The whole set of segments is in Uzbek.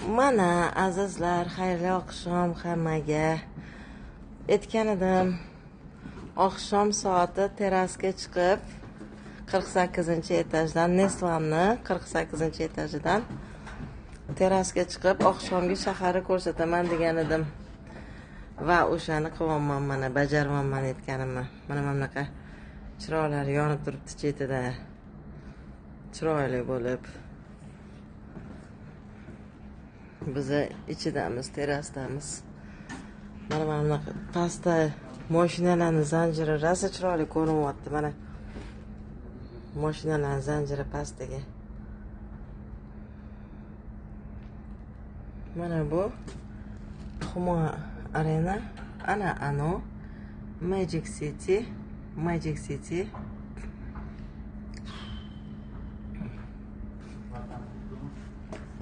Mana azizlar, xayrli oqshom hammaga. Aytgan edim, oqshom soati terasga chiqib 48-etajdan, Nesvanni 48-etajidan terasga chiqib oqshomgi shaharni ko'rsataman degan edim. Va o'shani qilyapman, mana bajarmanman aytganimni. Mana bunaqa chiroqlar yonib turibdi chetida. Chiroyli bo'lib. Biz ichidamiz, terasdamiz. Mana bunaqa pastda mashinalarning zanjiri rosa chiroyli ko'rinyapti. Mana mashinalarning zanjiri pastdagi. Mana bu Humo Arena, ana ano Magic City.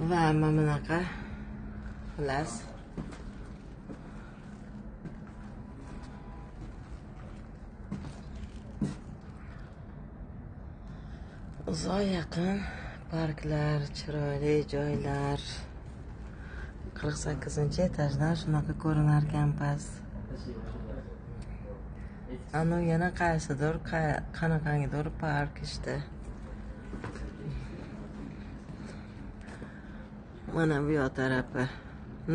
Va mana bunaqa xullas uzoq yaqin parklar, chiroyli joylar. 48-etajdan shunaqa ko'rinar ekan past. Ana yana qaysidir qanaqangidir park işte. Mana bu yoq tarafi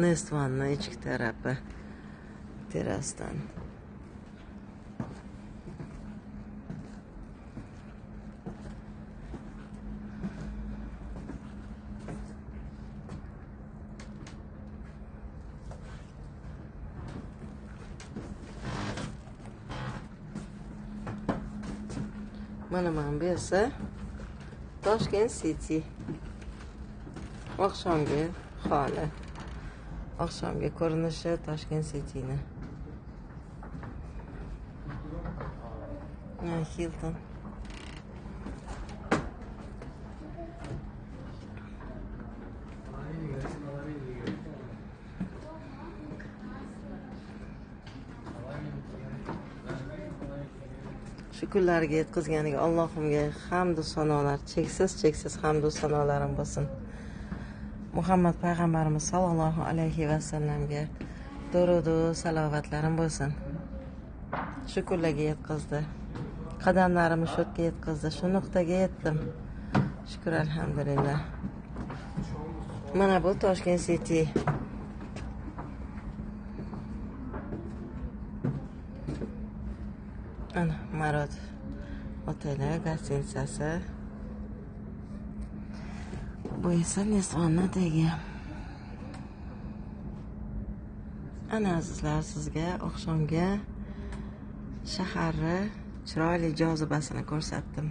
Nesvanning ichki tarafi terasdan. Mana bu esa Toshkent City. Oqshomgi holi. Oqshomgi ko'rinishi Toshkent City'ni. Hilton. Shukrlarga yetkazganiga Allohimga hamd-u sanolar, cheksiz hamd-u sanolarim bo'lsin. Muhammad payg'ambarimiz sallallohu alayhi va sallamga durud-u salovatlarim bo'lsin. Shukrlarga yetkazdi. Qadamlarimni shu yerga yetkazdi. Shu nuqtaga yetdim. Shukr alhamdulillah. Mana bu Toshkent City. Ana Marot oteli, gostitsasi. Bu esa Nesvannidagi. Ana azizlar, sizga oqshomga shaharni chiroyli jozibasini ko'rsatdim.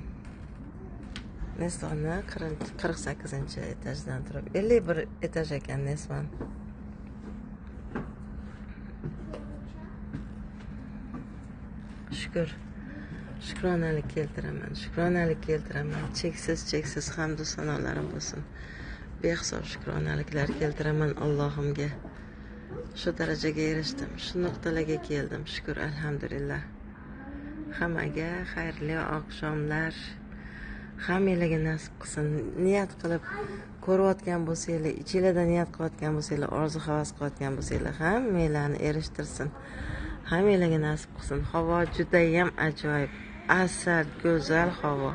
Nesvanni 48-etajdan turib 51 etaj ekan Nesvan. Shukronalik keltiraman. Cheksiz hamd-u sanolarim bo'lsin. Behisob shukronaliklar keltiraman Allohimga. Shu darajaga erishdim, shu nuqtalarga keldim. Shukr alhamdulillah. Hammaga xayrli oqshomlar. Hammanglarga nasib qilsin. Niyat qilib ko'rayotgan bo'lsanglar, ichingizda niyat qilayotgan bo'lsanglar, orzu havas qilayotgan bo'lsanglar, hammanglarni erishtirsin. Hammanglarga nasib qilsin. Havo juda ham ajoyib, asal, go'zal havo.